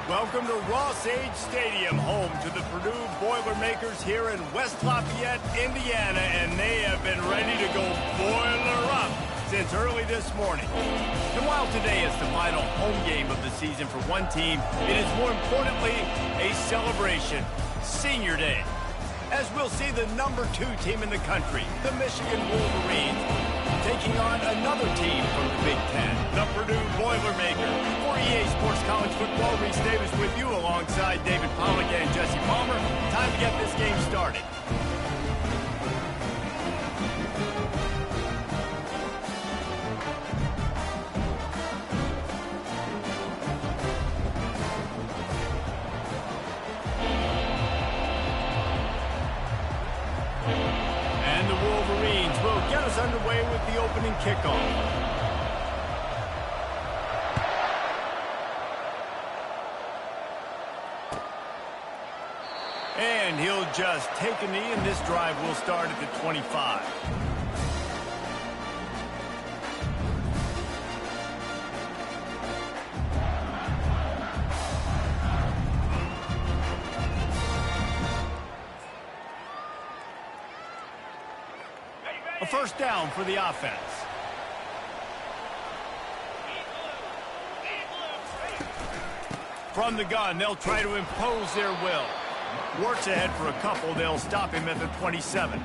Welcome to Ross-Age Stadium, home to the Purdue Boilermakers here in West Lafayette, Indiana, and they have been ready to go boiler up since early this morning. And while today is the final home game of the season for one team, it is more importantly a celebration, Senior Day, as we'll see the #2 team in the country, the Michigan Wolverines, taking on another team from the Big Ten, the Purdue Boilermakers. For EA Sports College Football, Reese Davis with you alongside David Pollack and Jesse Palmer. Time to get this game started. And the Wolverines will get us underway with the opening kickoff. And he'll just take a knee, and this drive will start at the 25. A first down for the offense. From the gun, they'll try to impose their will. Works ahead for a couple. They'll stop him at the 27.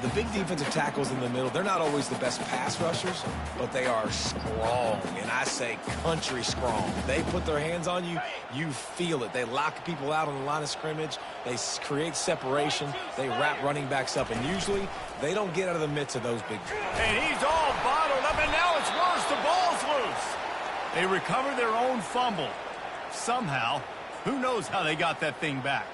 The big defensive tackles in the middle, they're not always the best pass rushers, but they are strong, and I say country strong. They put their hands on you, you feel it. They lock people out on the line of scrimmage. They create separation. They wrap running backs up, and usually they don't get out of the midst of those big guys. And he's all bottled up, and now it's worse. The ball's loose. They recover their own fumble. Somehow, who knows how they got that thing back.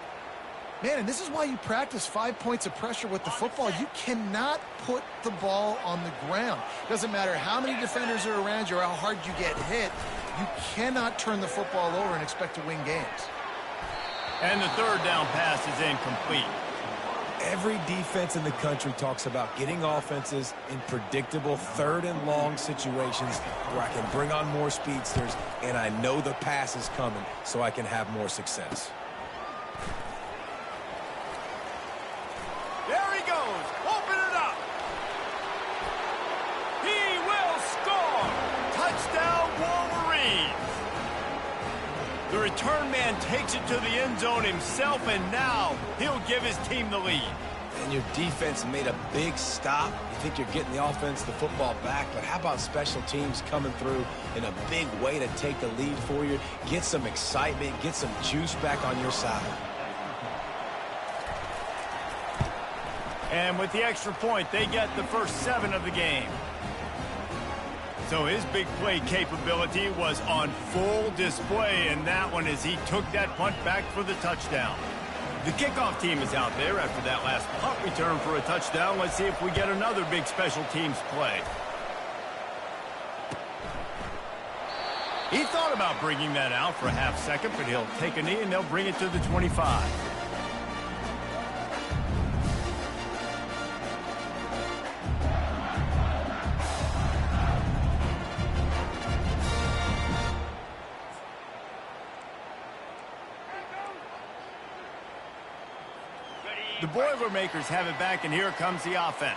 Man, and this is why you practice 5 points of pressure with the football. You cannot put the ball on the ground. Doesn't matter how many defenders are around you or how hard you get hit. You cannot turn the football over and expect to win games. And the third down pass is incomplete. Every defense in the country talks about getting offenses in predictable third and long situations where I can bring on more speedsters and I know the pass is coming so I can have more success. There he goes. Open it up. He will score. Touchdown, Wolverines. The return man takes it to the end zone himself, and now he'll give his team the lead. And your defense made a big stop. You think you're getting the offense the football back, but how about special teams coming through in a big way to take the lead for you? Get some excitement, get some juice back on your side. And with the extra point, they get the first 7 of the game. So his big play capability was on full display in that one as he took that punt back for the touchdown. The kickoff team is out there after that last punt return for a touchdown. Let's see if we get another big special teams play. He thought about bringing that out for a half second, but he'll take a knee and they'll bring it to the 25. The Boilermakers have it back, and here comes the offense.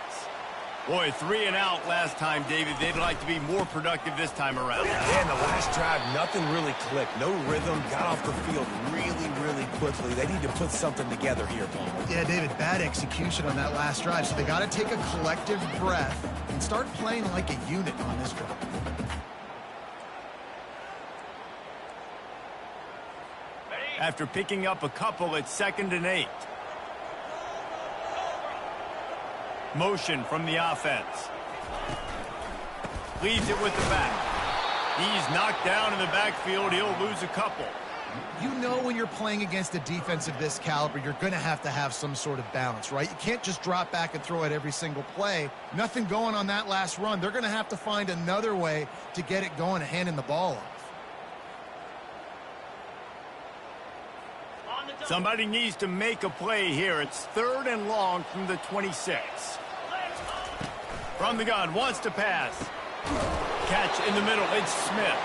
Boy, 3 and out last time, David. They'd like to be more productive this time around. Yeah, in the last drive, nothing really clicked. No rhythm, got off the field really, really quickly. They need to put something together here, Paul. Yeah, David, bad execution on that last drive, so they got to take a collective breath and start playing like a unit on this drive. After picking up a couple, it's 2nd and 8. Motion from the offense. Leaves it with the back. He's knocked down in the backfield. He'll lose a couple. You know when you're playing against a defense of this caliber, you're going to have some sort of balance, right? You can't just drop back and throw it every single play. Nothing going on that last run. They're going to have to find another way to get it going and handing the ball off. Somebody needs to make a play here. It's 3rd and long from the 26. From the gun, wants to pass. Catch in the middle, it's Smith.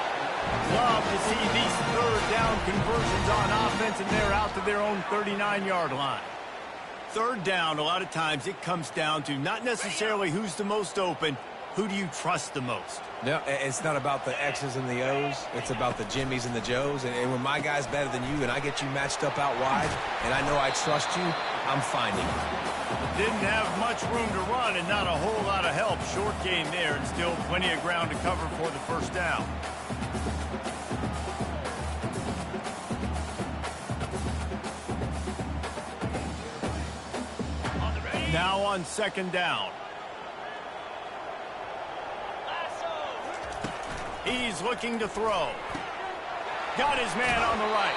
Love to see these third down conversions on offense, and they're out to their own 39-yard line. Third down, a lot of times it comes down to not necessarily who's the most open, who do you trust the most? No, it's not about the X's and the O's. It's about the Jimmies and the Joes. And when my guy's better than you and I get you matched up out wide and I know I trust you, I'm finding you. Didn't have much room to run and not a whole lot of help. Short gain there and still plenty of ground to cover for the first down. Now on second down. He's looking to throw. Got his man on the right.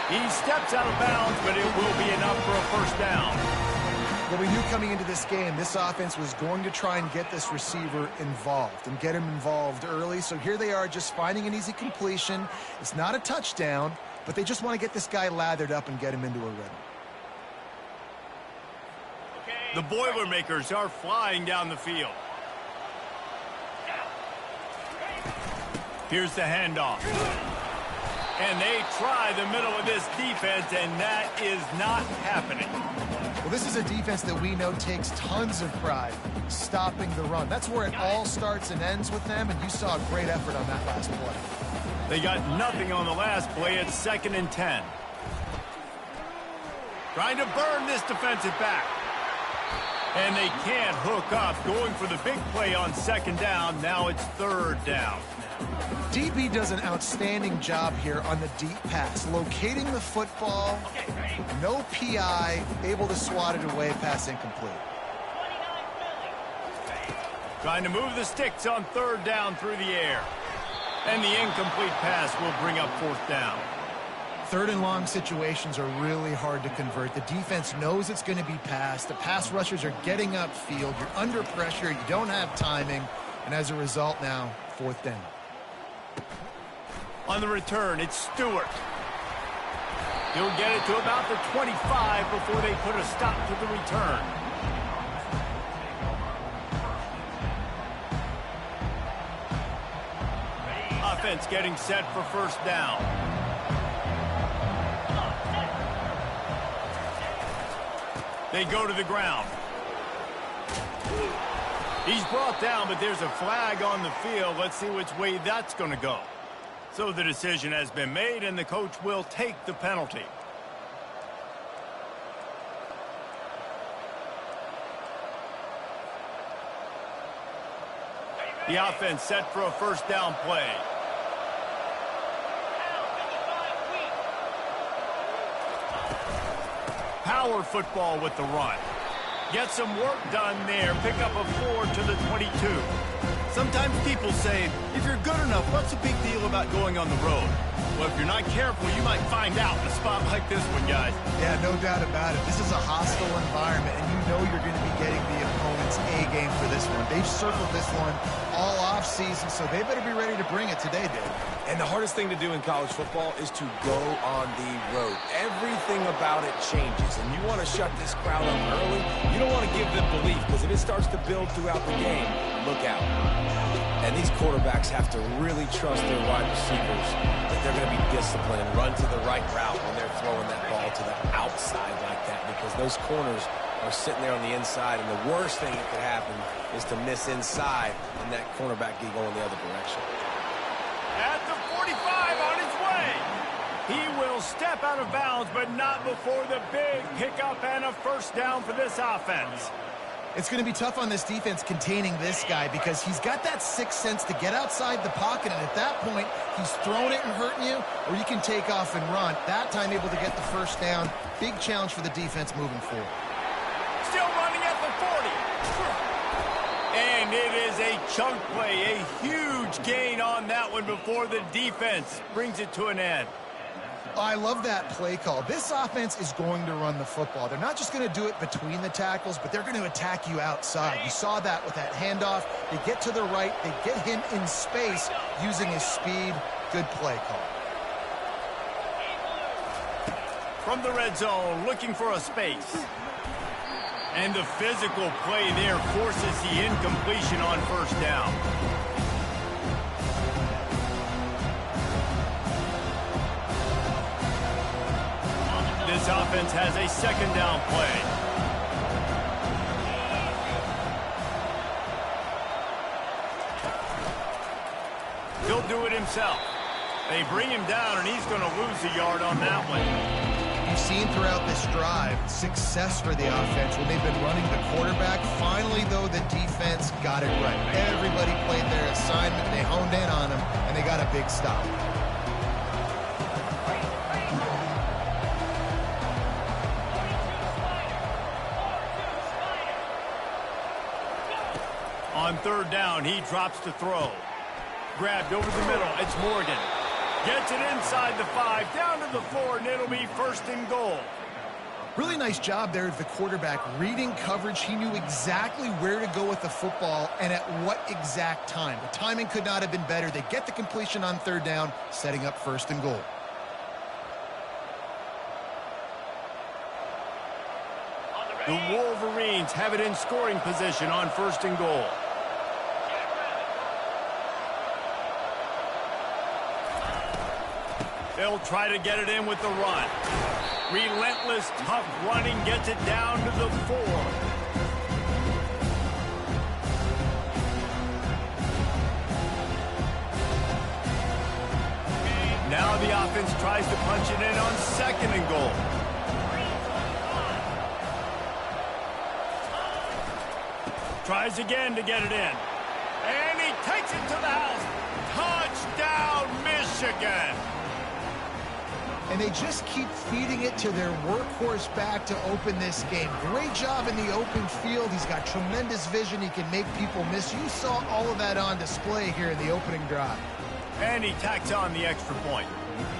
He steps out of bounds, but it will be enough for a first down. Well, we knew coming into this game, this offense was going to try and get this receiver involved and get him involved early. So here they are just finding an easy completion. It's not a touchdown, but they just want to get this guy lathered up and get him into a rhythm. The Boilermakers are flying down the field. Here's the handoff. And they try the middle of this defense, and that is not happening. Well, this is a defense that we know takes tons of pride stopping the run. That's where it all starts and ends with them, and you saw a great effort on that last play. They got nothing on the last play. It's 2nd and 10. Trying to burn this defensive back. And they can't hook up. Going for the big play on second down. Now it's third down. DB does an outstanding job here on the deep pass. Locating the football, no PI, able to swat it away, pass incomplete. Trying to move the sticks on third down through the air. And the incomplete pass will bring up fourth down. Third and long situations are really hard to convert. The defense knows it's going to be passed. The pass rushers are getting upfield. You're under pressure. You don't have timing. And as a result now, fourth down. On the return, it's Stewart. He'll get it to about the 25 before they put a stop to the return. Offense getting set for first down. They go to the ground. He's brought down, but there's a flag on the field. Let's see which way that's going to go. So the decision has been made, and the coach will take the penalty. The offense set for a first down play. Power football with the run. Get some work done there. Pick up a 4 to the 22. Sometimes people say, if you're good enough, what's the big deal about going on the road? Well, if you're not careful, you might find out in a spot like this one, guys. Yeah, no doubt about it. This is a hostile environment, and you know you're going to be getting the opponent's A game for this one. They've circled this one all offseason, so they better be ready to bring it today, Dave. And the hardest thing to do in college football is to go on the road. Everything about it changes, and you want to shut this crowd up early. You don't want to give them belief, because if it starts to build throughout the game, look out. And these quarterbacks have to really trust their wide receivers that they're going to be disciplined and run to the right route when they're throwing that ball to the outside like that, because those corners are sitting there on the inside, and the worst thing that could happen is to miss inside and that cornerback get going the other direction. At the 45 on his way. He will step out of bounds, but not before the big pickup and a first down for this offense. It's going to be tough on this defense containing this guy because he's got that sixth sense to get outside the pocket, and at that point, he's throwing it and hurting you, or you can take off and run. That time able to get the first down. Big challenge for the defense moving forward. Still running at the 40. And it is a chunk play, a huge gain on that one before the defense brings it to an end. I love that play call. This offense is going to run the football. They're not just going to do it between the tackles, but they're going to attack you outside. You saw that with that handoff. They get to the right. They get him in space using his speed. Good play call. From the red zone, looking for a space. And the physical play there forces the incompletion on first down. This offense has a second down play. He'll do it himself. They bring him down, and he's going to lose a yard on that one. You've seen throughout this drive success for the offense when they've been running the quarterback. Finally, though, the defense got it right. Everybody played their assignment. They honed in on him, and they got a big stop. On third down, he drops to throw. Grabbed over the middle. It's Morgan. Gets it inside the 5, down to the 4, and it'll be first and goal. Really nice job there of the quarterback reading coverage. He knew exactly where to go with the football and at what exact time. The timing could not have been better. They get the completion on third down, setting up first and goal. The Wolverines have it in scoring position on first and goal. They'll try to get it in with the run. Relentless, tough running gets it down to the 4. Now the offense tries to punch it in on second and goal. Tries again to get it in. And he takes it to the house. Touchdown, Michigan! And they just keep feeding it to their workhorse back to open this game. Great job in the open field. He's got tremendous vision. He can make people miss. You saw all of that on display here in the opening drive. And he tacks on the extra point.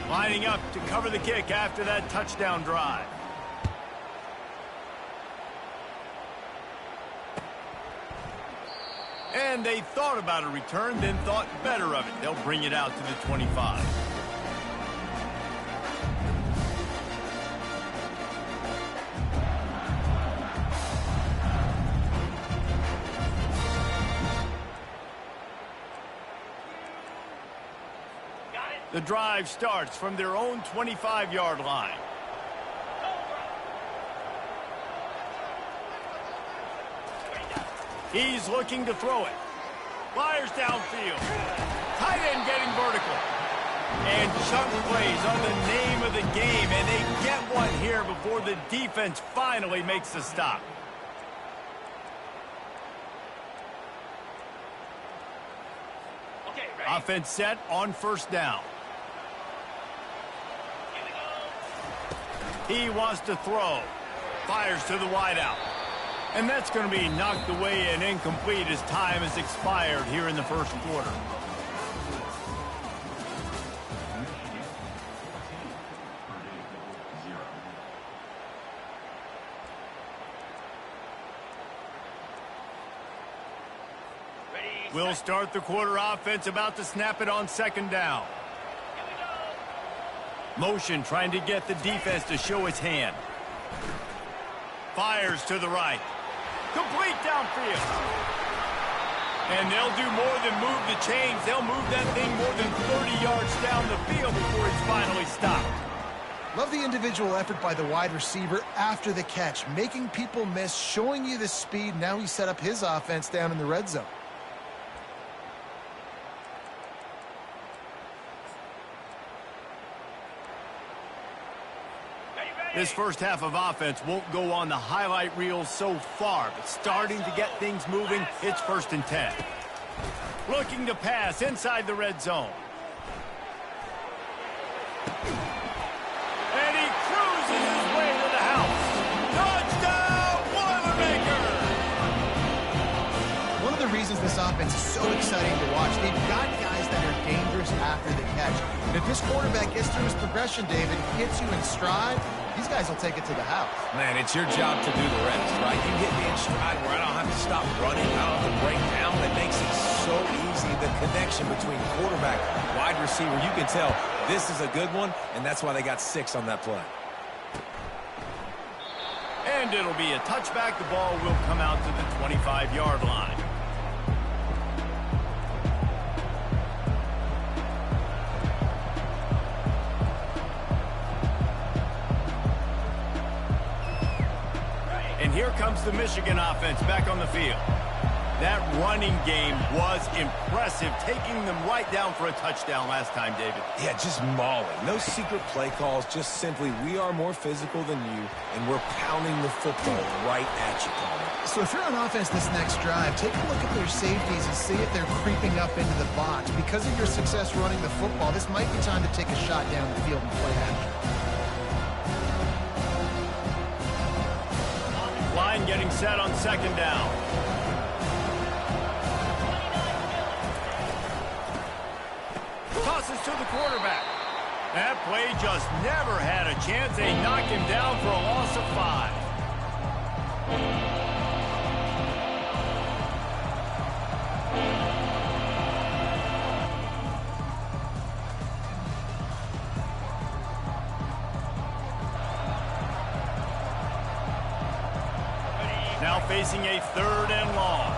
Lining up to cover the kick after that touchdown drive. And they thought about a return, then thought better of it. They'll bring it out to the 25. The drive starts from their own 25-yard line. He's looking to throw it. Fires downfield. Tight end getting vertical. And chunk plays on the name of the game, and they get one here before the defense finally makes the stop. Okay, ready? Offense set on first down. He wants to throw. Fires to the wideout. And that's going to be knocked away and incomplete as time has expired here in the first quarter. We'll start the quarter offense, about to snap it on second down. Motion trying to get the defense to show its hand. Fires to the right. Complete downfield. And they'll do more than move the chains. They'll move that thing more than 30 yards down the field before it's finally stopped. Love the individual effort by the wide receiver after the catch, making people miss, showing you the speed. Now he set up his offense down in the red zone. This first half of offense won't go on the highlight reel so far, but starting to get things moving, it's 1st and 10. Looking to pass inside the red zone. And he cruises his way to the house. Touchdown, Boilermaker! One of the reasons this offense is so exciting to watch, they've got guys that are dangerous after the catch. And if this quarterback gets through his progression, David, hits you in stride, these guys will take it to the house. Man, it's your job to do the rest, right? You hit me in stride where I don't have to stop running, I don't have to break down. It makes it so easy. The connection between quarterback, wide receiver, you can tell this is a good one, and that's why they got 6 on that play. And it'll be a touchback. The ball will come out to the 25-yard line. And here comes the Michigan offense back on the field. That running game was impressive, taking them right down for a touchdown last time, David. Yeah, just mauling. No secret play calls, just simply we are more physical than you, and we're pounding the football right at you, Palmer. So if you're on offense this next drive, take a look at their safeties and see if they're creeping up into the box. Because of your success running the football, this might be time to take a shot down the field and play action. Line getting set on second down. Tosses to the quarterback. That play just never had a chance. They knock him down for a loss of 5. Now facing a 3rd and long.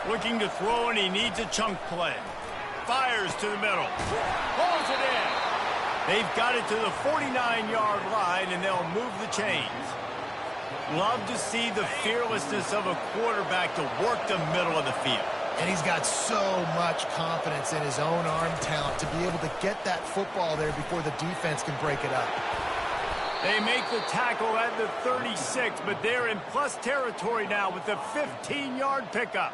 Looking to throw, and he needs a chunk play. Fires to the middle. Pulls it in. They've got it to the 49-yard line, and they'll move the chains. Love to see the fearlessness of a quarterback to work the middle of the field. And he's got so much confidence in his own arm talent to be able to get that football there before the defense can break it up. They make the tackle at the 36, but they're in plus territory now with the 15-yard pickup.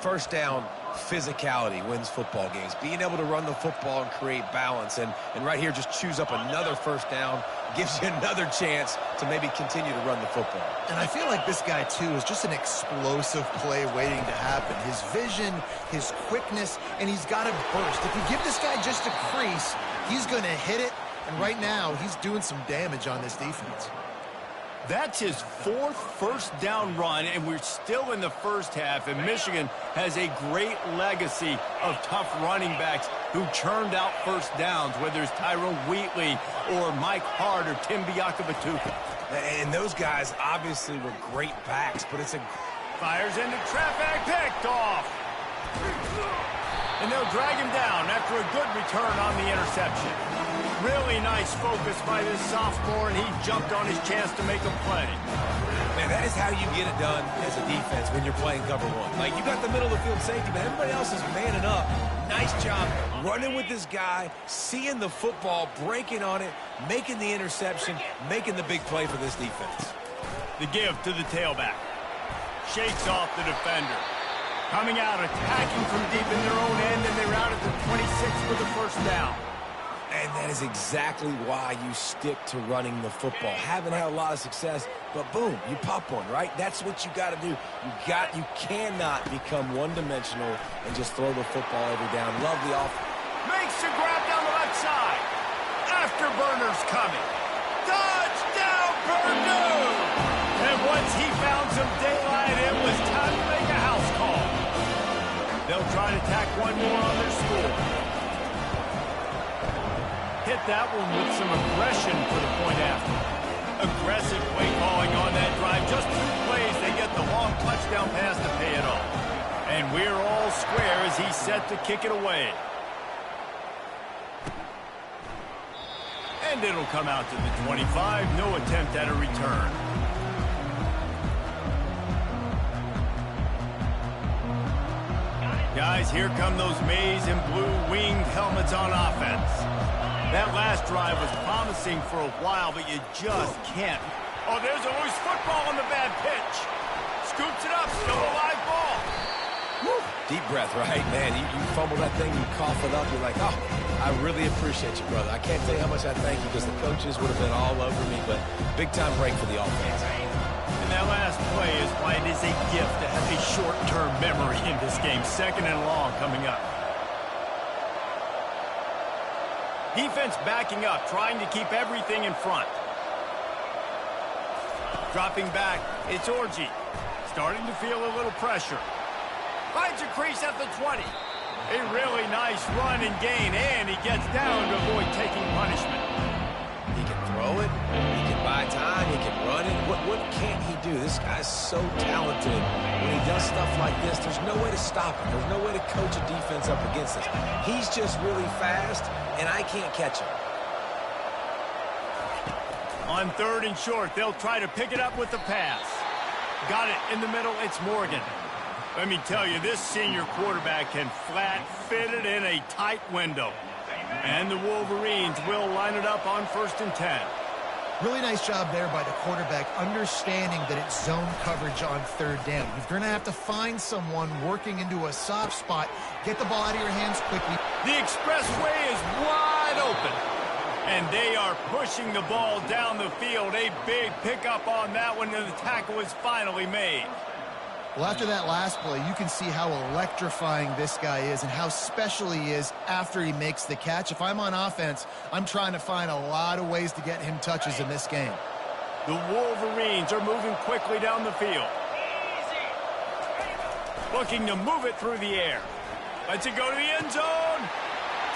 First down, physicality wins football games. Being able to run the football and create balance. And right here, just choose up another first down. Gives you another chance to maybe continue to run the football. And I feel like this guy, too, is just an explosive play waiting to happen. His vision, his quickness, and he's got a burst. If you give this guy just a crease, he's going to hit it. And right now, he's doing some damage on this defense. That's his 4th first down run, and we're still in the first half, and Michigan has a great legacy of tough running backs who churned out first downs, whether it's Tyrone Wheatley or Mike Hart or Tim Biakabatuka. And those guys obviously were great backs, but it's a... Fires into traffic, picked off. And they'll drag him down after a good return on the interception. Really nice focus by this sophomore, and he jumped on his chance to make a play. Man, that is how you get it done as a defense when you're playing cover 1. Like, you got the middle of the field safety, but everybody else is manning up. Nice job running with this guy, seeing the football, breaking on it, making the interception, making the big play for this defense. The give to the tailback. Shakes off the defender. Coming out, attacking from deep in their own end, and they're out at the 26 for the first down. And that is exactly why you stick to running the football. Haven't had a lot of success, but boom, you pop one, right? That's what you got to do. You cannot become one-dimensional and just throw the football every down. Love the offense. Makes the grab down the left side. Afterburner's coming. Touchdown, Purdue! And once he found some daylight, it was time to make a house call. They'll try to tack one more on their score. Hit that one with some aggression for the point after. Aggressive play calling on that drive. Just 2 plays, they get the long touchdown pass to pay it off. And we're all square as he's set to kick it away. And it'll come out to the 25. No attempt at a return. Guys, here come those maize and blue winged helmets on offense. That last drive was promising for a while, but you just can't. Oh, there's a loose football on the bad pitch. Scoops it up, still a live ball. Woo. Deep breath, right? Man, you fumble that thing, you cough it up, you're like, oh, I really appreciate you, brother. I can't tell you how much I thank you because the coaches would have been all over me, but big-time break for the offense. And that last play is why it is a gift to have a short-term memory in this game. 2nd and long coming up. Defense backing up, trying to keep everything in front. Dropping back, it's Orji. Starting to feel a little pressure. Finds a crease at the 20. A really nice run and gain, and he gets down to avoid taking punishment. He can throw it, he can buy time, he can run it. What can't he do too. This guy's so talented. When he does stuff like this, there's no way to stop him. There's no way to coach a defense up against this. He's just really fast, and I can't catch him. On 3rd and short, they'll try to pick it up with the pass. Got it in the middle. It's Morgan. Let me tell you, this senior quarterback can flat fit it in a tight window. And the Wolverines will line it up on 1st and 10. Really nice job there by the quarterback, understanding that it's zone coverage on 3rd down. You're going to have to find someone working into a soft spot. Get the ball out of your hands quickly. The expressway is wide open. And they are pushing the ball down the field. A big pickup on that one, and the tackle is finally made. Well, after that last play, you can see how electrifying this guy is and how special he is after he makes the catch. If I'm on offense, I'm trying to find a lot of ways to get him touches in this game. The Wolverines are moving quickly down the field. Looking to move it through the air. Lets it go to the end zone.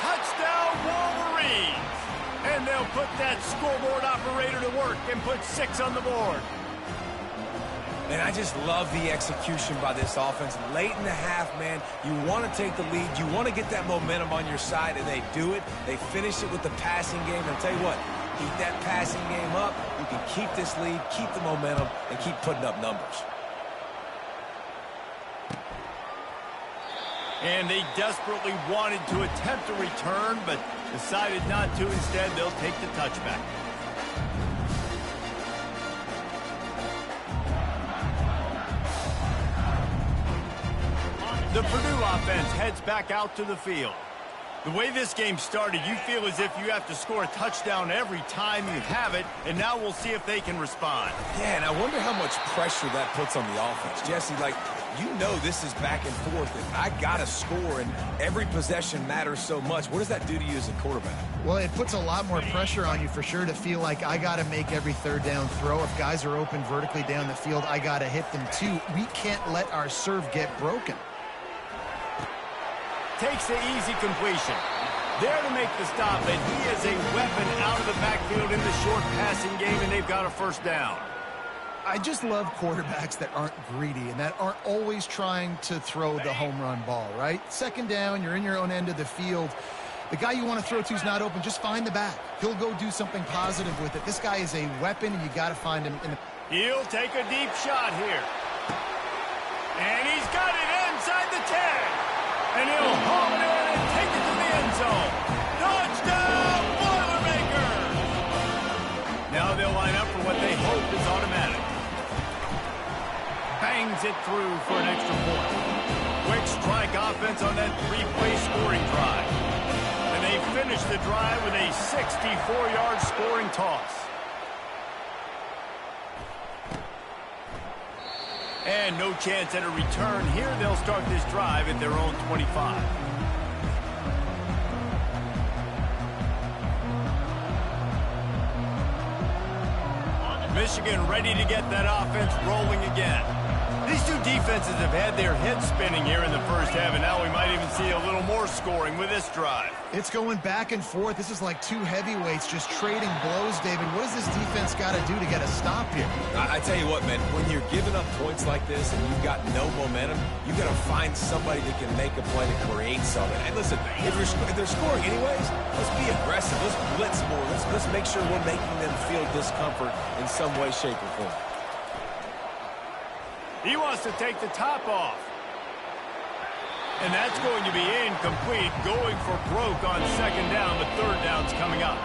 Touchdown, Wolverines. And they'll put that scoreboard operator to work and put 6 on the board. And I just love the execution by this offense. Late in the half, man, you want to take the lead. You want to get that momentum on your side, and they do it. They finish it with the passing game. And I'll tell you what, keep that passing game up. You can keep this lead, keep the momentum, and keep putting up numbers. And they desperately wanted to attempt a return, but decided not to. Instead, they'll take the touchback. The Purdue offense heads back out to the field. The way this game started, you feel as if you have to score a touchdown every time you have it, and now we'll see if they can respond. Yeah, and I wonder how much pressure that puts on the offense. Jesse, like, you know this is back and forth, and I got to score, and every possession matters so much. What does that do to you as a quarterback? Well, it puts a lot more pressure on you for sure to feel like I got to make every 3rd down throw. If guys are open vertically down the field, I got to hit them too. We can't let our serve get broken. Takes the easy completion. There to make the stop, and he is a weapon out of the backfield in the short passing game, and they've got a 1st down. I just love quarterbacks that aren't greedy and that aren't always trying to throw the home run ball, right? 2nd down, you're in your own end of the field. The guy you want to throw to is not open. Just find the back. He'll go do something positive with it. This guy is a weapon, and you got to find him. He'll take a deep shot here. And he's got it inside the 10. And he'll haul it in and take it to the end zone. Touchdown, Boilermakers! Now they'll line up for what they hope is automatic. Bangs it through for an extra point. Quick strike offense on that 3-play scoring drive. And they finish the drive with a 64-yard scoring toss. And no chance at a return here. They'll start this drive at their own 25. Michigan ready to get that offense rolling again. These two defenses have had their heads spinning here in the 1st half, and now we might even see a little more scoring with this drive. It's going back and forth. This is like 2 heavyweights just trading blows, David. What does this defense got to do to get a stop here? I tell you what, man, when you're giving up points like this and you've got no momentum, you got to find somebody that can make a play to create something. And listen, if they're scoring anyways, let's be aggressive. Let's blitz more. Let's make sure we're making them feel discomfort in some way, shape, or form. He wants to take the top off. And that's going to be incomplete, going for broke on 2nd down, but 3rd down's coming up.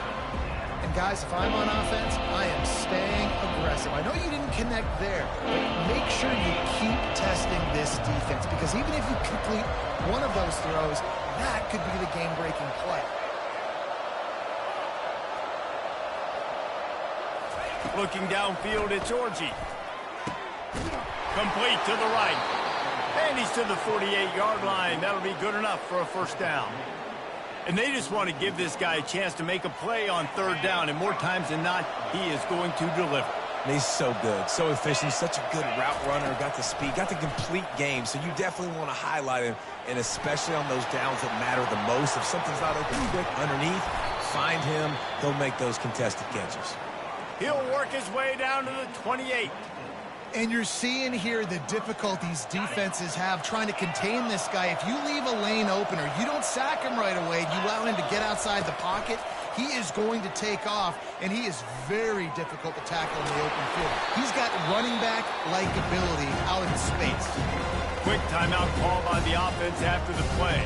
And guys, if I'm on offense, I am staying aggressive. I know you didn't connect there, but make sure you keep testing this defense, because even if you complete one of those throws, that could be the game-breaking play. Looking downfield, it's Orji. Complete to the right. And he's to the 48-yard line. That'll be good enough for a 1st down. And they just want to give this guy a chance to make a play on 3rd down. And more times than not, he is going to deliver. And he's so good, so efficient, such a good route runner, got the speed, got the complete game. So you definitely want to highlight him, and especially on those downs that matter the most. If something's not open quick underneath, find him. He'll make those contested catches. He'll work his way down to the 28. And you're seeing here the difficulties defenses have trying to contain this guy. If you leave a lane open or you don't sack him right away, you allow him to get outside the pocket, he is going to take off, and he is very difficult to tackle in the open field. He's got running back-like ability out in space. Quick timeout call by the offense after the play.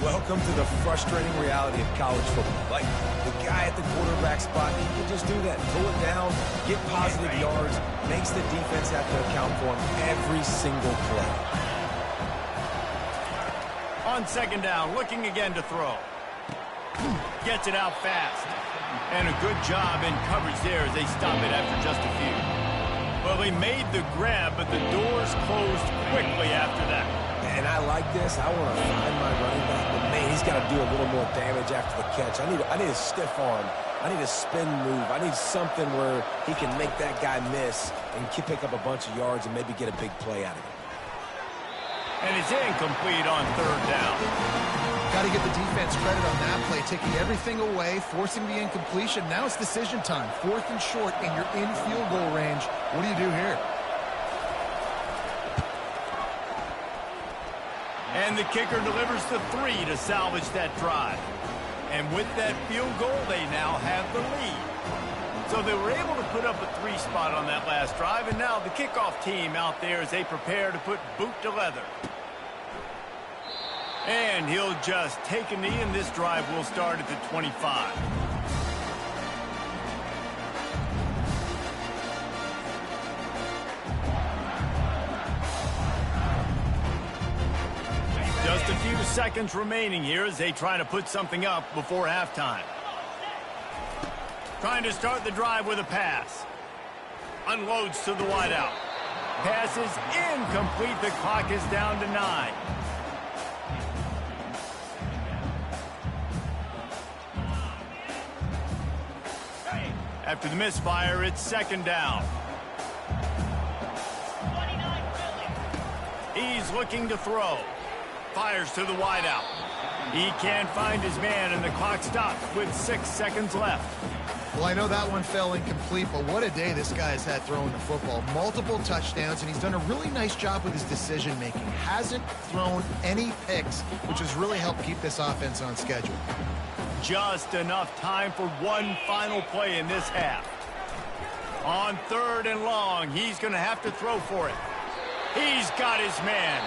Welcome to the frustrating reality of college football. Like, the guy at the quarterback spot, he can just do that. Pull it down, get positive yards, makes the defense have to account for him every single play. On second down, looking again to throw. Gets it out fast. And a good job in coverage there as they stop it after just a few. Well, he made the grab, but the doors closed quickly after that. And I like this. I want to find my running back, but man, he's got to do a little more damage after the catch. I need a stiff arm. I need a spin move. I need something where he can make that guy miss and pick up a bunch of yards and maybe get a big play out of it. And it's incomplete on third down. Got to give the defense credit on that play, taking everything away, forcing the incompletion. Now it's decision time. 4th and short, and you're in field goal range. What do you do here? And the kicker delivers the 3 to salvage that drive. And with that field goal, they now have the lead. So they were able to put up a 3 spot on that last drive, and now the kickoff team out there as they prepare to put boot to leather. And he'll just take a knee, and this drive will start at the 25. Just a few seconds remaining here as they try to put something up before halftime. Trying to start the drive with a pass. Unloads to the wideout. Pass is incomplete. The clock is down to 9. After the misfire, it's second down. He's looking to throw. Fires to the wideout. He can't find his man, and the clock stops with 6 seconds left. Well, I know that one fell incomplete, but what a day this guy's had throwing the football. Multiple touchdowns, and he's done a really nice job with his decision-making. Hasn't thrown any picks, which has really helped keep this offense on schedule. Just enough time for one final play in this half. On 3rd and long, he's going to have to throw for it. He's got his man.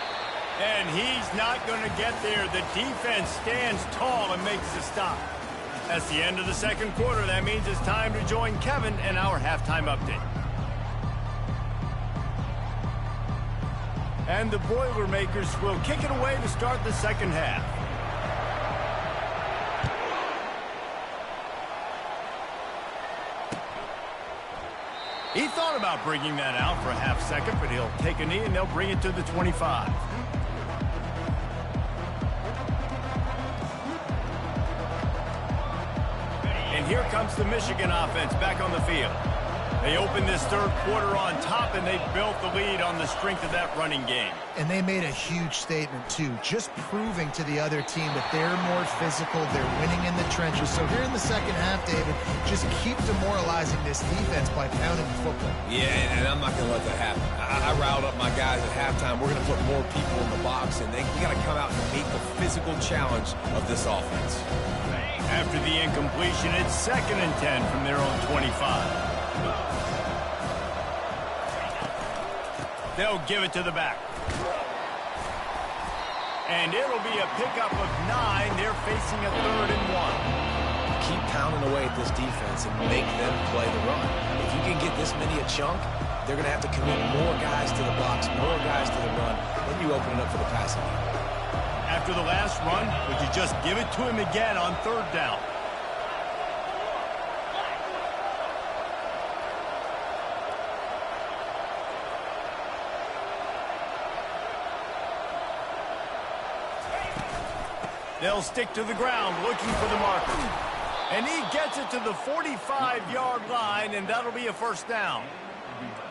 And he's not going to get there. The defense stands tall and makes the stop. That's the end of the second quarter. That means it's time to join Kevin and our halftime update. And the Boilermakers will kick it away to start the second half. He thought about bringing that out for a half second, but he'll take a knee and they'll bring it to the 25. And here comes the Michigan offense back on the field. They opened this third quarter on top, and they built the lead on the strength of that running game. And they made a huge statement, too, just proving to the other team that they're more physical, they're winning in the trenches. So here in the second half, David, just keep demoralizing this defense by pounding the football. Yeah, and I'm not going to let that happen. I riled up my guys at halftime. We're going to put more people in the box, and we got to come out and meet the physical challenge of this offense. After the incompletion, it's 2nd and 10 from their own 25. They'll give it to the back. And it'll be a pickup of 9. They're facing a 3rd and 1. Keep pounding away at this defense and make them play the run. If you can get this many a chunk, they're going to have to commit more guys to the box, more guys to the run. Then you open it up for the passing game. After the last run, would you just give it to him again on 3rd down? They'll stick to the ground looking for the marker. And he gets it to the 45-yard line, and that'll be a first down.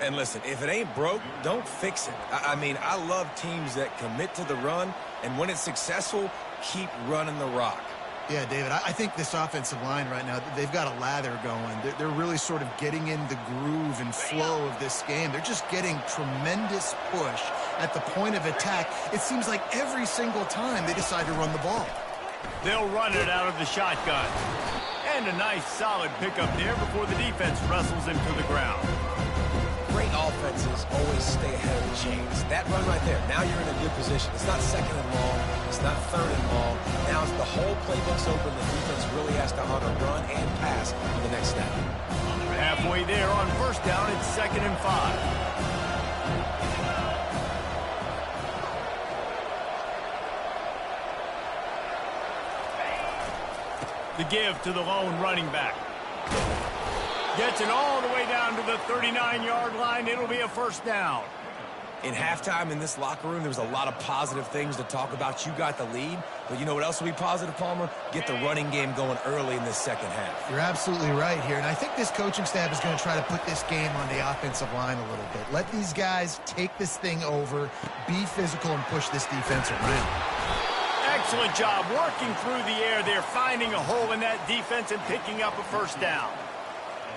And listen, if it ain't broke, don't fix it. I mean, I love teams that commit to the run, and when it's successful, keep running the rock. Yeah, David, I think this offensive line right now, they've got a lather going. They're really sort of getting in the groove and flow of this game. They're just getting tremendous push at the point of attack. It seems like every single time they decide to run the ball. They'll run it out of the shotgun. And a nice solid pickup there before the defense wrestles him to the ground. Great offenses always stay ahead of the chains. That run right there, now you're in a good position. It's not second and long. It's not third and long. Now it's the whole playbook's open. The defense really has to honor run and pass for the next snap. Halfway there on first down, it's 2nd and 5. The give to the lone running back. Gets it all the way down to the 39-yard line. It'll be a first down. In halftime in this locker room, there was a lot of positive things to talk about. You got the lead, but you know what else will be positive, Palmer? Get the running game going early in this second half. You're absolutely right here, and I think this coaching staff is going to try to put this game on the offensive line a little bit. Let these guys take this thing over, be physical, and push this defense around. Excellent job working through the air there, finding a hole in that defense and picking up a first down.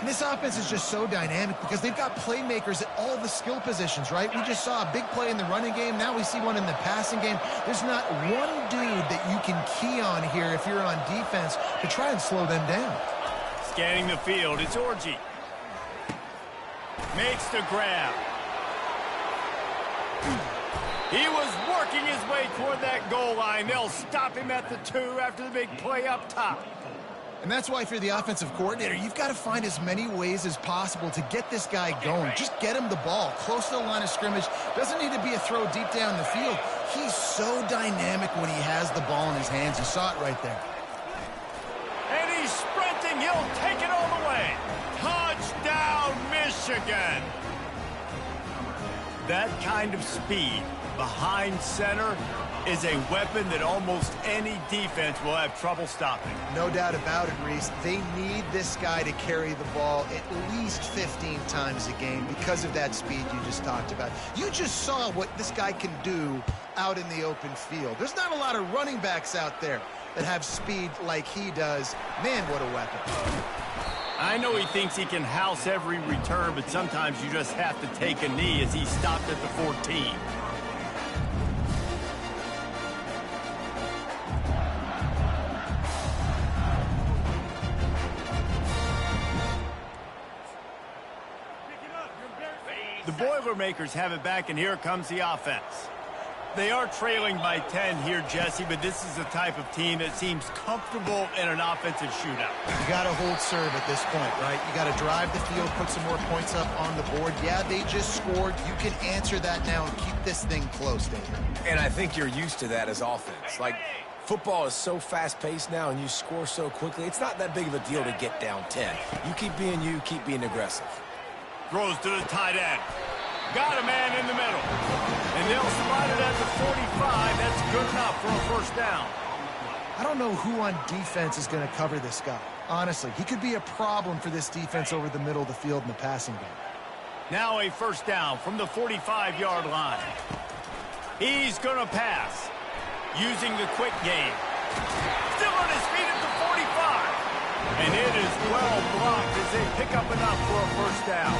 And this offense is just so dynamic because they've got playmakers at all the skill positions, right? We just saw a big play in the running game. Now we see one in the passing game. There's not one dude that you can key on here if you're on defense to try and slow them down. Scanning the field, it's Orji. Makes the grab. He was working his way toward that goal line. They'll stop him at the 2 after the big play up top. And that's why if you're the offensive coordinator, you've got to find as many ways as possible to get this guy going. Just get him the ball close to the line of scrimmage. Doesn't need to be a throw deep down the field. He's so dynamic when he has the ball in his hands. You saw it right there. And he's sprinting. He'll take it all the way. Touchdown, Michigan. That kind of speed behind center is a weapon that almost any defense will have trouble stopping. No doubt about it, Reese. They need this guy to carry the ball at least 15 times a game because of that speed you just talked about. You just saw what this guy can do out in the open field. There's not a lot of running backs out there that have speed like he does. Man, what a weapon. I know he thinks he can house every return, but sometimes you just have to take a knee as he stopped at the 14. The Boilermakers have it back, and here comes the offense. They are trailing by 10 here, Jesse, but this is the type of team that seems comfortable in an offensive shootout. You got to hold serve at this point, right? You got to drive the field, put some more points up on the board. Yeah, they just scored. You can answer that now and keep this thing close, David. And I think you're used to that as offense. Like, football is so fast-paced now, and you score so quickly, it's not that big of a deal to get down 10. You, keep being aggressive. Throws to the tight end. Got a man in the middle. And they'll slide it at the 45. That's good enough for a first down. I don't know who on defense is going to cover this guy. Honestly, he could be a problem for this defense over the middle of the field in the passing game. Now a first down from the 45-yard line. He's going to pass using the quick game. Still on his feet at the 45. And it is well blocked as they pick up enough for a first down.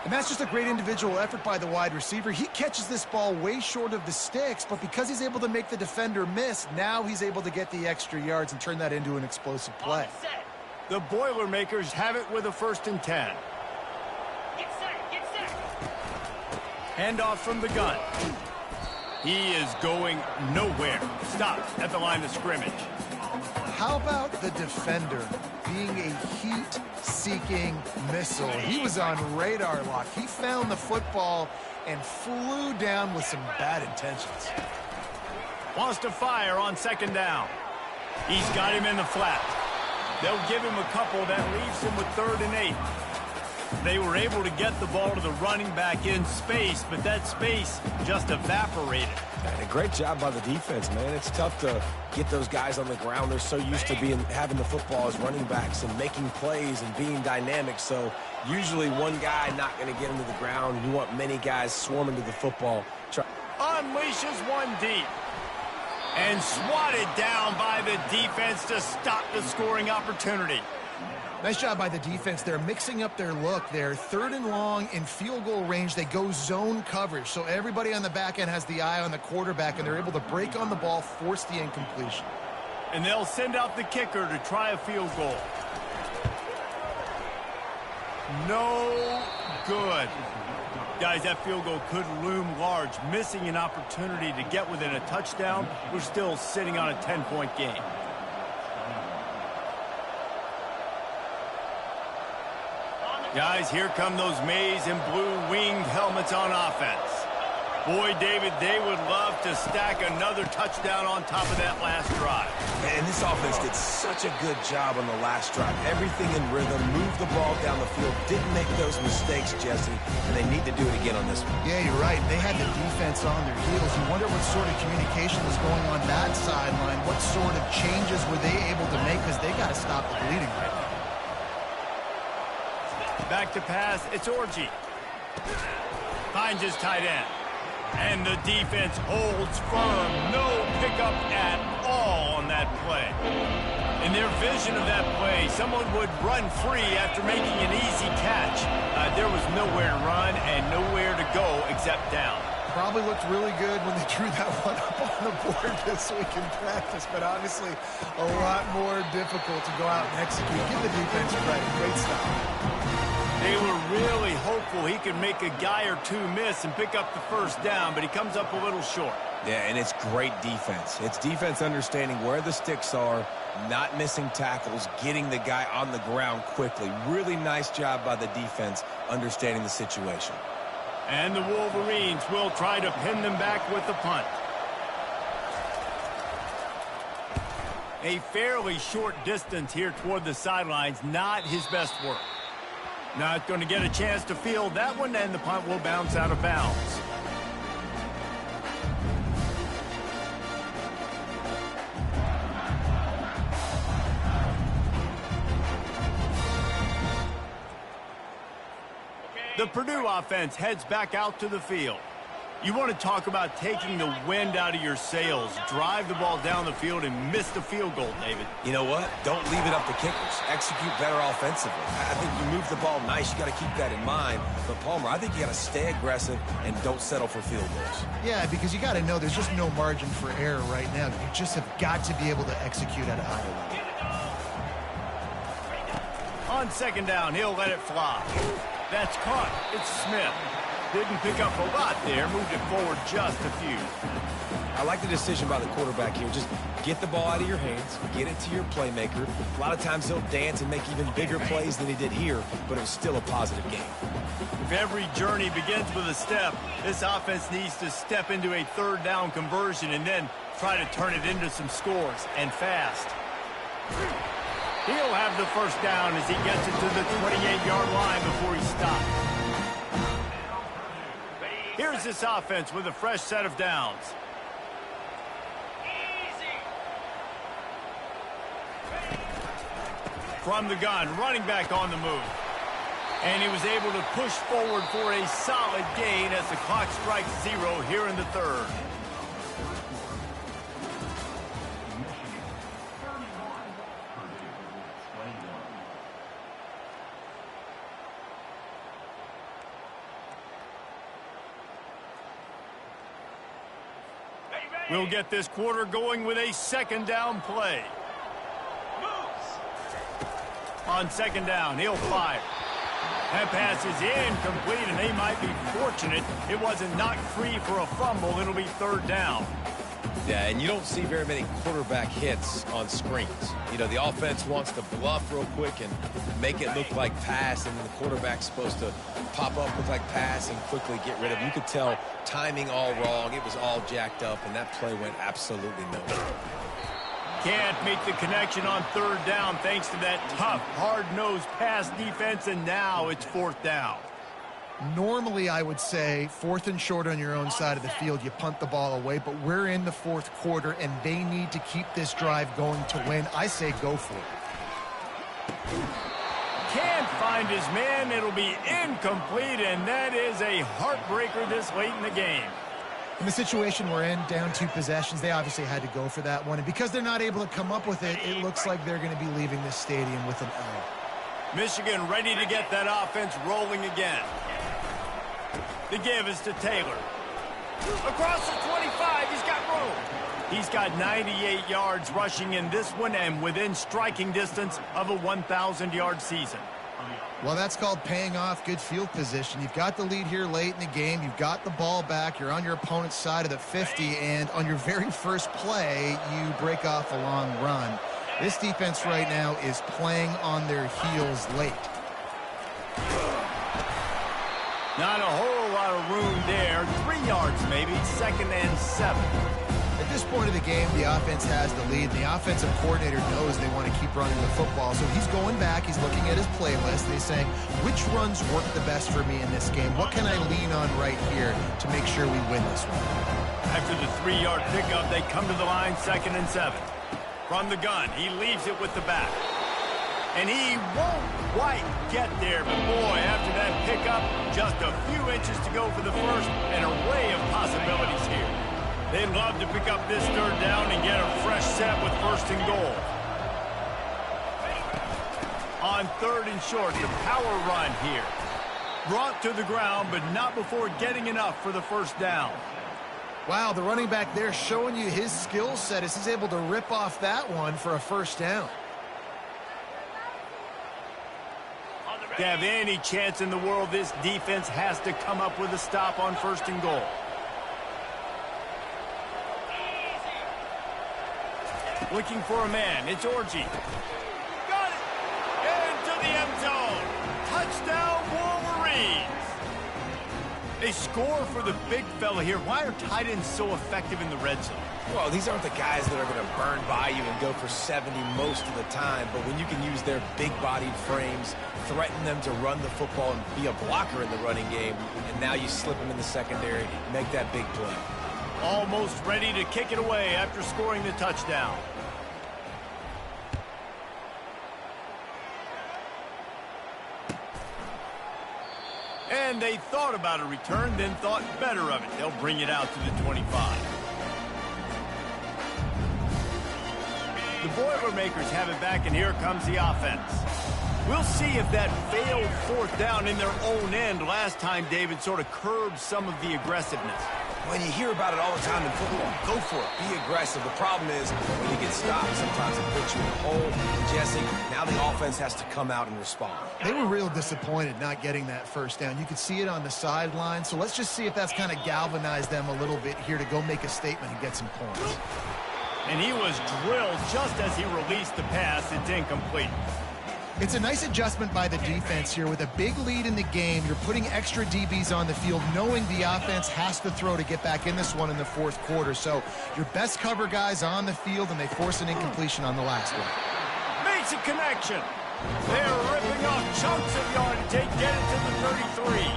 And that's just a great individual effort by the wide receiver. He catches this ball way short of the sticks, but because he's able to make the defender miss, now he's able to get the extra yards and turn that into an explosive play. The Boilermakers have it with a 1st and 10. Handoff from the gun. He is going nowhere. Stopped at the line of scrimmage. How about the defender being a heat-seeking missile? He was on radar lock. He found the football and flew down with some bad intentions. Wants to fire on 2nd down. He's got him in the flat. They'll give him a couple. That leaves him with 3rd and 8. They were able to get the ball to the running back in space, but that space just evaporated. And a great job by the defense, man. It's tough to get those guys on the ground. They're so used to having the football as running backs and making plays and being dynamic. So usually one guy not going to get into the ground. You want many guys swarming to the football. Unleashes one deep. And swatted down by the defense to stop the scoring opportunity. Nice job by the defense. They're mixing up their look. They're 3rd and long in field goal range. They go zone coverage. So everybody on the back end has the eye on the quarterback, and they're able to break on the ball, force the incompletion. And they'll send out the kicker to try a field goal. No good. Guys, that field goal could loom large. Missing an opportunity to get within a touchdown. We're still sitting on a 10-point game. Guys, here come those maize and blue winged helmets on offense. Boy, David, they would love to stack another touchdown on top of that last drive. And this offense did such a good job on the last drive. Everything in rhythm, moved the ball down the field, didn't make those mistakes, Jesse, and they need to do it again on this one. Yeah, you're right. They had the defense on their heels. You wonder what sort of communication was going on that sideline. What sort of changes were they able to make, because they got to stop the bleeding right now. Back to pass, it's Orji. Finds his tight end. And the defense holds firm. No pickup at all on that play. In their vision of that play, someone would run free after making an easy catch. There was nowhere to run and nowhere to go except down. Probably looked really good when they drew that one up on the board this week in practice, but obviously a lot more difficult to go out and execute. Give the defense credit. Great stop. They were really hopeful he could make a guy or two miss and pick up the first down, but he comes up a little short. Yeah, and it's great defense. It's defense understanding where the sticks are, not missing tackles, getting the guy on the ground quickly. Really nice job by the defense understanding the situation. And the Wolverines will try to pin them back with the punt. A fairly short distance here toward the sidelines, not his best work. Not going to get a chance to field that one, and the punt will bounce out of bounds. The Purdue offense heads back out to the field. You want to talk about taking the wind out of your sails. Drive the ball down the field and miss the field goal, David. You know what? Don't leave it up to kickers. Execute better offensively. I think you move the ball nice. You got to keep that in mind. But, Palmer, I think you got to stay aggressive and don't settle for field goals. Yeah, because you got to know there's just no margin for error right now. You just have got to be able to execute at a higher level. On second down, he'll let it fly. That's caught. It's Smith. Didn't pick up a lot there. Moved it forward just a few. I like the decision by the quarterback here. Just get the ball out of your hands. Get it to your playmaker. A lot of times he'll dance and make even bigger plays than he did here, but it was still a positive game. If every journey begins with a step, this offense needs to step into a third down conversion and then try to turn it into some scores, and fast. He'll have the first down as he gets it to the 28-yard line before he stops. Here's this offense with a fresh set of downs. From the gun, running back on the move. And he was able to push forward for a solid gain as the clock strikes 0 here in the third. We'll get this quarter going with a second down play. On second down, he'll fire. That pass is incomplete, and they might be fortunate it wasn't knocked free for a fumble. It'll be third down. Yeah, and you don't see very many quarterback hits on screens. You know, the offense wants to bluff real quick and make it look like pass, and then the quarterback's supposed to pop up, look like pass, and quickly get rid of it. You could tell timing all wrong. It was all jacked up, and that play went absolutely nowhere. Can't make the connection on third down thanks to that tough, hard-nosed pass defense, and now it's fourth down. Normally, I would say fourth and short on your own side of the field, you punt the ball away, but we're in the fourth quarter, and they need to keep this drive going to win. I say go for it. Can't find his man. It'll be incomplete, and that is a heartbreaker this late in the game. In the situation we're in, down 2 possessions, they obviously had to go for that one. And because they're not able to come up with it, it looks like they're going to be leaving this stadium with an L. Michigan ready to get that offense rolling again. The give is to Taylor. Across the 25, he's got room. He's got 98 yards rushing in this one and within striking distance of a 1,000-yard season. Well, that's called paying off good field position. You've got the lead here late in the game. You've got the ball back. You're on your opponent's side of the 50, and on your very first play, you break off a long run. This defense right now is playing on their heels late. Not a whole lot of room there. 3 yards maybe, 2nd and 7. At this point of the game, the offense has the lead, and the offensive coordinator knows they want to keep running the football. So he's going back, he's looking at his playlist, and he's saying, which runs work the best for me in this game? What can I lean on right here to make sure we win this one? After the 3-yard pickup, they come to the line, 2nd and 7. From the gun, he leaves it with the back. And he won't quite get there, but boy, after that pickup, just a few inches to go for the first, and an array of possibilities here. They'd love to pick up this 3rd down and get a fresh set with 1st and goal. On 3rd and short, the power run here. Brought to the ground, but not before getting enough for the 1st down. Wow, the running back there showing you his skill set as he's able to rip off that one for a 1st down. To have any chance in the world, this defense has to come up with a stop on 1st and goal. Looking for a man. It's Orji. Got it! Into the end zone. Touchdown, Wolverines! They score for the big fella here. Why are tight ends so effective in the red zone? Well, these aren't the guys that are going to burn by you and go for 70 most of the time, but when you can use their big-bodied frames, threaten them to run the football and be a blocker in the running game, and now you slip them in the secondary, make that big play. Almost ready to kick it away after scoring the touchdown. And they thought about a return, then thought better of it. They'll bring it out to the 25. The Boilermakers have it back, and here comes the offense. We'll see if that failed 4th down in their own end last time, David, sort of curbed some of the aggressiveness. When you hear about it all the time in football, go for it. Be aggressive. The problem is when you get stopped, sometimes it puts you in a hole. And Jesse, now the offense has to come out and respond. They were real disappointed not getting that 1st down. You could see it on the sideline. So let's just see if that's kind of galvanized them a little bit here to go make a statement and get some points. And he was drilled just as he released the pass. It's incomplete. It's a nice adjustment by the defense here. With a big lead in the game, you're putting extra DBs on the field, knowing the offense has to throw to get back in this one in the 4th quarter. So your best cover guys on the field, and they force an incompletion on the last one. Makes a connection. They're ripping off chunks of yardage. They get it to the 33.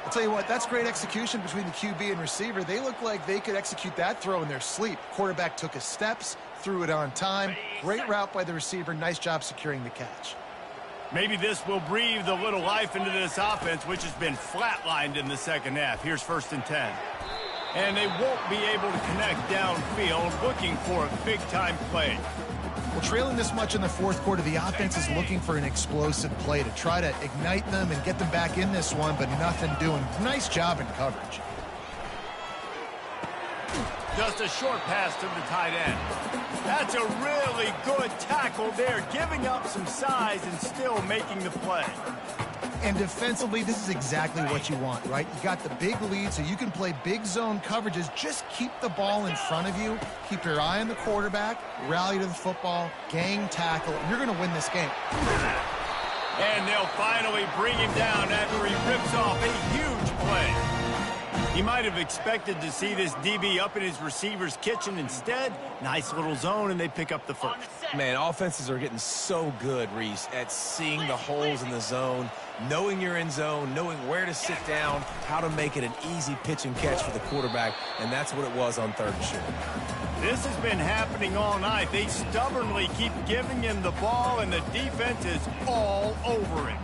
I'll tell you what, that's great execution between the QB and receiver. They look like they could execute that throw in their sleep. Quarterback took his steps, threw it on time. Great route by the receiver. Nice job securing the catch. Maybe this will breathe a little life into this offense, which has been flatlined in the 2nd half. Here's 1st and 10. And they won't be able to connect downfield, looking for a big-time play. Well, trailing this much in the 4th quarter, the offense is looking for an explosive play to try to ignite them and get them back in this one, but nothing doing. Nice job in coverage. Just a short pass to the tight end. That's a really good tackle there, giving up some size and still making the play. And defensively, this is exactly what you want, right? You got the big lead, so you can play big zone coverages. Just keep the ball in front of you. Keep your eye on the quarterback. Rally to the football. Gang tackle. You're going to win this game. And they'll finally bring him down after he rips off a huge play. He might have expected to see this DB up in his receiver's kitchen. Instead, nice little zone, and they pick up the 1st. Man, offenses are getting so good, Reese, at seeing the holes in the zone, knowing you're in zone, knowing where to sit down, how to make it an easy pitch and catch for the quarterback, and that's what it was on 3rd and short. This has been happening all night. They stubbornly keep giving him the ball, and the defense is all over him.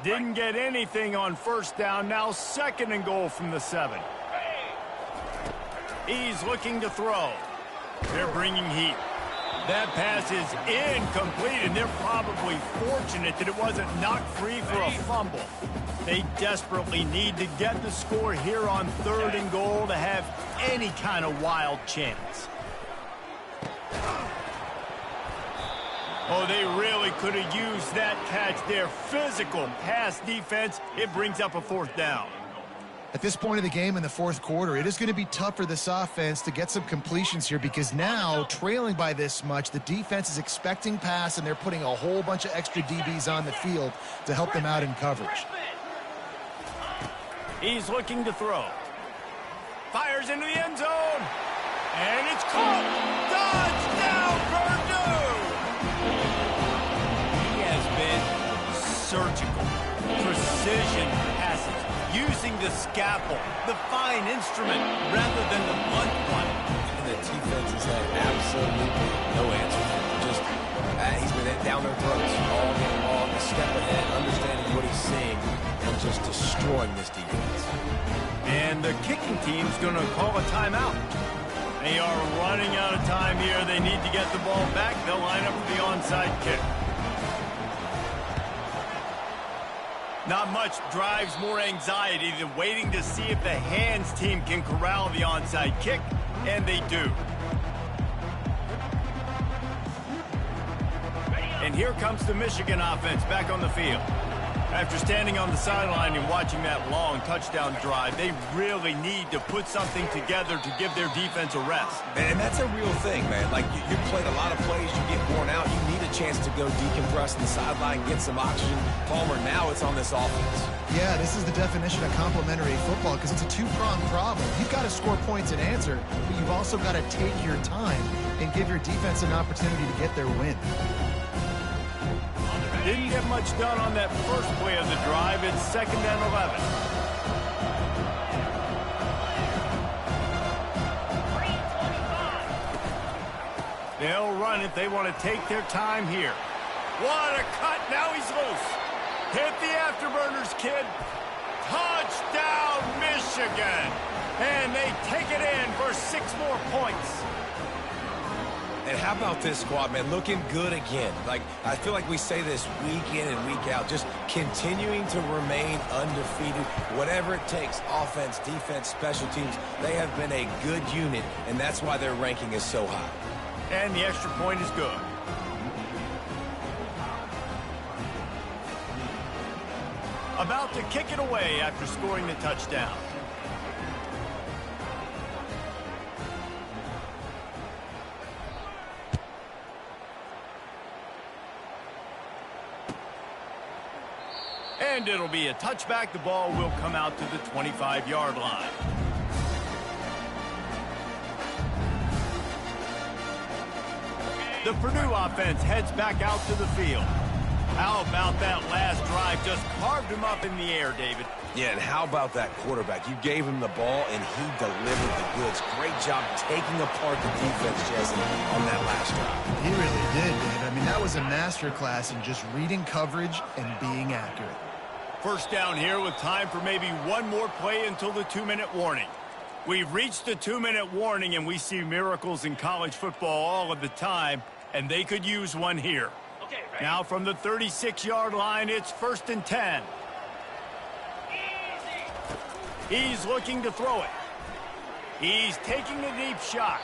Didn't get anything on first down. Now 2nd and goal from the 7. He's looking to throw. They're bringing heat. That pass is incomplete, and they're probably fortunate that it wasn't knocked free for a fumble. They desperately need to get the score here on 3rd and goal to have any kind of wild chance. Oh, they really could have used that catch there. Physical pass defense. It brings up a 4th down. At this point of the game in the 4th quarter, it is going to be tough for this offense to get some completions here because now, trailing by this much, the defense is expecting pass, and they're putting a whole bunch of extra DBs on the field to help them out in coverage. He's looking to throw. Fires into the end zone. And it's caught. Touchdown, Purdue! He has been surgical. Precision passes. Using the scalpel, the fine instrument, rather than the blunt one. And the defense has had absolutely no answer. Just, he's been down their throats all game long, a step ahead, understanding what he's seeing, and just destroying this defense. And the kicking team's going to call a timeout. They are running out of time here. They need to get the ball back. They'll line up for the onside kick. Not much drives more anxiety than waiting to see if the hands team can corral the onside kick, and they do. And here comes the Michigan offense back on the field. After standing on the sideline and watching that long touchdown drive, they really need to put something together to give their defense a rest. And that's a real thing, man. Like, you played a lot of plays, you get worn out, you need a chance to go decompress on the sideline, get some oxygen. Palmer, now it's on this offense. Yeah, this is the definition of complementary football because it's a two-pronged problem. You've got to score points and answer, but you've also got to take your time and give your defense an opportunity to get their win. Didn't get much done on that first play of the drive. It's 2nd and 11. They'll run it. They want to take their time here. What a cut. Now he's loose. Hit the afterburners, kid. Touchdown, Michigan. And they take it in for 6 more points. And how about this squad, man? Looking good again. Like, I feel like we say this week in and week out, just continuing to remain undefeated. Whatever it takes, offense, defense, special teams, they have been a good unit, and that's why their ranking is so high. And the extra point is good. About to kick it away after scoring the touchdown. And it'll be a touchback. The ball will come out to the 25-yard line. The Purdue offense heads back out to the field. How about that last drive? Just carved him up in the air, David. Yeah, and how about that quarterback? You gave him the ball, and he delivered the goods. Great job taking apart the defense, Jesse, on that last drive. He really did, David. I mean, that was a masterclass in just reading coverage and being accurate. First down here with time for maybe one more play until the 2-minute warning. We've reached the 2-minute warning, and we see miracles in college football all of the time, and they could use one here. Okay, now from the 36-yard line, it's 1st and 10. He's looking to throw it. He's taking a deep shot.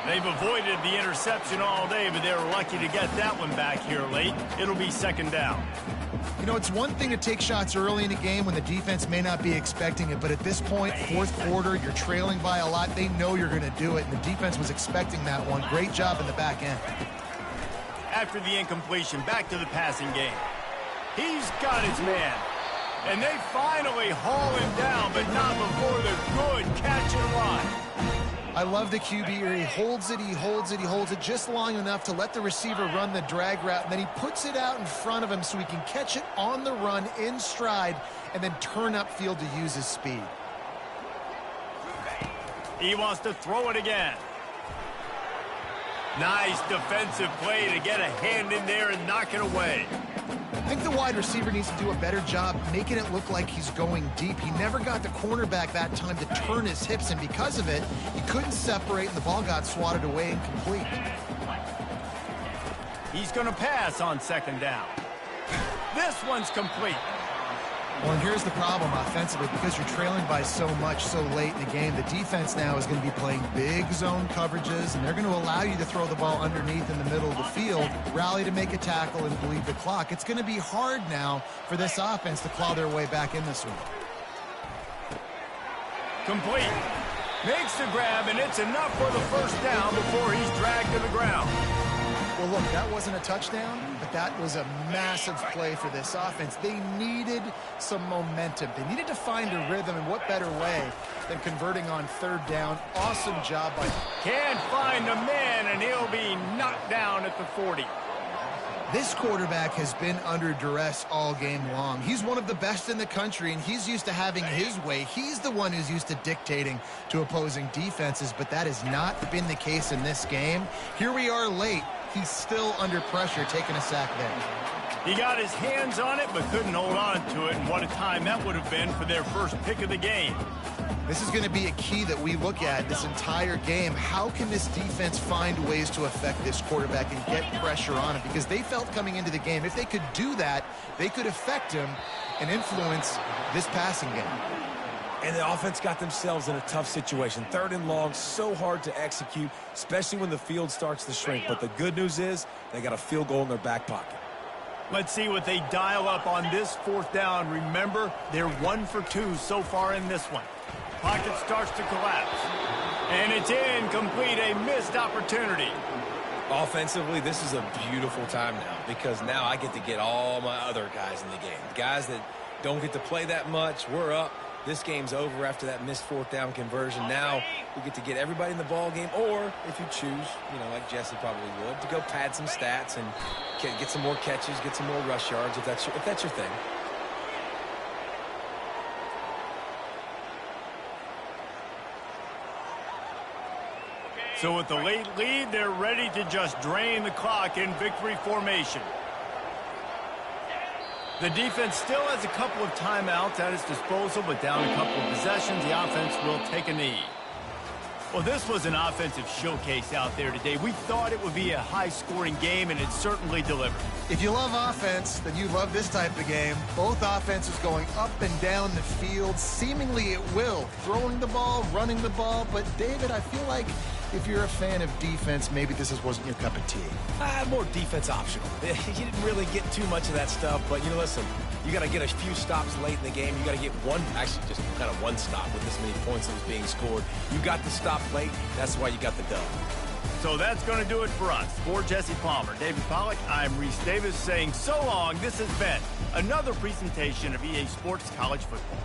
They've avoided the interception all day, but they're lucky to get that one back here late. It'll be 2nd down. You know, it's one thing to take shots early in a game when the defense may not be expecting it, but at this point, 4th quarter, you're trailing by a lot. They know you're going to do it, and the defense was expecting that one. Great job in the back end. After the incompletion, back to the passing game. He's got his man. And they finally haul him down, but not before the good catch and run. I love the QB here. He holds it, he holds it, he holds it just long enough to let the receiver run the drag route, and then he puts it out in front of him so he can catch it on the run in stride and then turn upfield to use his speed. He wants to throw it again. Nice defensive play to get a hand in there and knock it away. I think the wide receiver needs to do a better job making it look like he's going deep. He never got the cornerback that time to turn his hips, and because of it, he couldn't separate, and the ball got swatted away incomplete. He's going to pass on second down. This one's complete. Well, and here's the problem offensively. Because you're trailing by so much so late in the game, the defense now is going to be playing big zone coverages, and they're going to allow you to throw the ball underneath in the middle of the field, rally to make a tackle, and bleed the clock. It's going to be hard now for this offense to claw their way back in this one. Complete. Makes the grab, and it's enough for the first down before he's dragged to the ground. Well, look, that wasn't a touchdown, but that was a massive play for this offense. They needed some momentum. They needed to find a rhythm, and what better way than converting on third down. Awesome job by... Can't find the man, and he'll be knocked down at the 40. This quarterback has been under duress all game long. He's one of the best in the country, and he's used to having his way. He's the one who's used to dictating to opposing defenses, but that has not been the case in this game. Here we are late. He's still under pressure, taking a sack there. He got his hands on it, but couldn't hold on to it, and what a time that would have been for their first pick of the game. This is going to be a key that we look at this entire game. How can this defense find ways to affect this quarterback and get pressure on him? Because they felt coming into the game, if they could do that, they could affect him and influence this passing game. And the offense got themselves in a tough situation. Third and long, so hard to execute, especially when the field starts to shrink. But the good news is they got a field goal in their back pocket. Let's see what they dial up on this fourth down. Remember, they're 1 for 2 so far in this one. Pocket starts to collapse. And it's incomplete, a missed opportunity. Offensively, this is a beautiful time now because now I get to get all my other guys in the game. Guys that don't get to play that much, we're up. This game's over after that missed fourth down conversion. Now we get to get everybody in the ball game, or if you choose, like Jesse probably would, to go pad some stats and get some more catches, get some more rush yards if that's your thing. So with the late lead, they're ready to just drain the clock in victory formation. The defense still has a couple of timeouts at its disposal, but down a couple of possessions, the offense will take a knee. Well, this was an offensive showcase out there today. We thought it would be a high-scoring game, and it certainly delivered. If you love offense, then you love this type of game. Both offenses going up and down the field, seemingly at will. Throwing the ball, running the ball. But, David, I feel like if you're a fan of defense, maybe this wasn't your cup of tea. More defense optional. You didn't really get too much of that stuff, but, listen, you got to get a few stops late in the game. You got to get just kind of one stop with this many points that was being scored. You got the stop late. That's why you got the dub. So that's going to do it for us. For Jesse Palmer, David Pollack, I'm Reese Davis saying so long. This has been another presentation of EA Sports College Football.